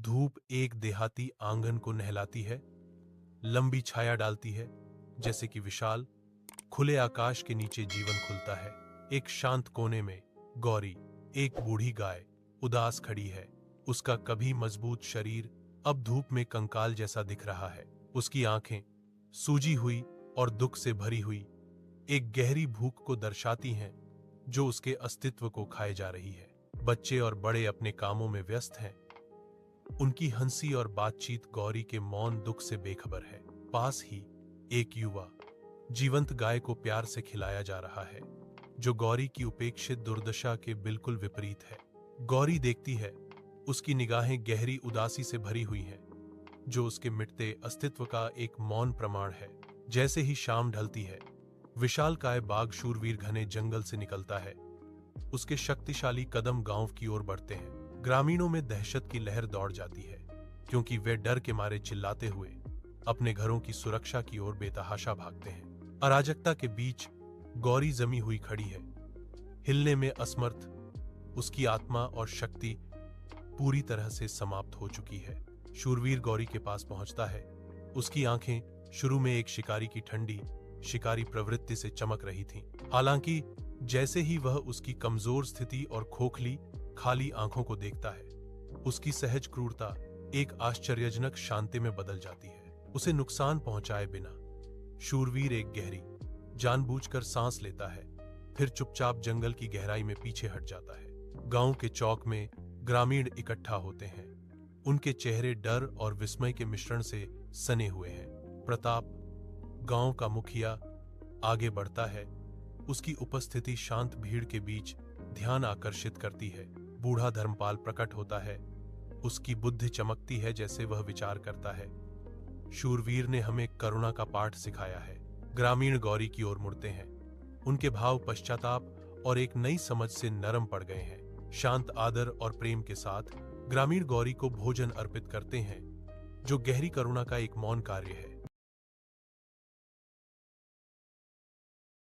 धूप एक देहाती आंगन को नहलाती है, लंबी छाया डालती है, जैसे कि विशाल खुले आकाश के नीचे जीवन खुलता है। एक शांत कोने में गौरी, एक बूढ़ी गाय, उदास खड़ी है। उसका कभी मजबूत शरीर अब धूप में कंकाल जैसा दिख रहा है। उसकी आंखें सूजी हुई और दुख से भरी हुई एक गहरी भूख को दर्शाती हैं, जो उसके अस्तित्व को खाए जा रही है। बच्चे और बड़े अपने कामों में व्यस्त हैं। उनकी हंसी और बातचीत गौरी के मौन दुख से बेखबर है। पास ही एक युवा जीवंत गाय को प्यार से खिलाया जा रहा है, जो गौरी की उपेक्षित दुर्दशा के बिल्कुल विपरीत है। गौरी देखती है, उसकी निगाहें गहरी उदासी से भरी हुई हैं, जो उसके मिटते अस्तित्व का एक मौन प्रमाण है। जैसे ही शाम ढलती है, विशालकाय बाघ शूरवीर घने जंगल से निकलता है। उसके शक्तिशाली कदम गांव की ओर बढ़ते हैं। ग्रामीणों में दहशत की लहर दौड़ जाती है, क्योंकि वे डर के मारे चिल्लाते हुए अपने घरों की सुरक्षा की ओर बेतहाशा भागते हैं। अराजकता के बीच गौरी जमी हुई खड़ी है, हिलने में असमर्थ। उसकी आत्मा और शक्ति पूरी तरह से समाप्त हो चुकी है। शूरवीर गौरी के पास पहुंचता है। उसकी आंखें शुरू में एक शिकारी की ठंडी शिकारी प्रवृत्ति से चमक रही थीं। हालांकि जैसे ही वह उसकी कमजोर स्थिति और खोखली खाली आंखों को देखता है, उसकी सहज क्रूरता एक आश्चर्यजनक शांति में बदल जाती है। उसे नुकसान पहुंचाए बिना शूरवीर एक गहरी जानबूझकर सांस लेता है, फिर चुपचाप जंगल की गहराई में पीछे हट जाता है। गांव के चौक में ग्रामीण इकट्ठा होते हैं। उनके चेहरे डर और विस्मय के मिश्रण से सने हुए हैं। प्रताप, गांव का मुखिया, आगे बढ़ता है। उसकी उपस्थिति शांत भीड़ के बीच ध्यान आकर्षित करती है। बूढ़ा धर्मपाल प्रकट होता है। उसकी बुद्धि चमकती है, जैसे वह विचार करता है, शूरवीर ने हमें करुणा का पाठ सिखाया है। ग्रामीण गौरी की ओर मुड़ते हैं। उनके भाव पश्चाताप और एक नई समझ से नरम पड़ गए हैं। शांत आदर और प्रेम के साथ ग्रामीण गौरी को भोजन अर्पित करते हैं, जो गहरी करुणा का एक मौन कार्य है।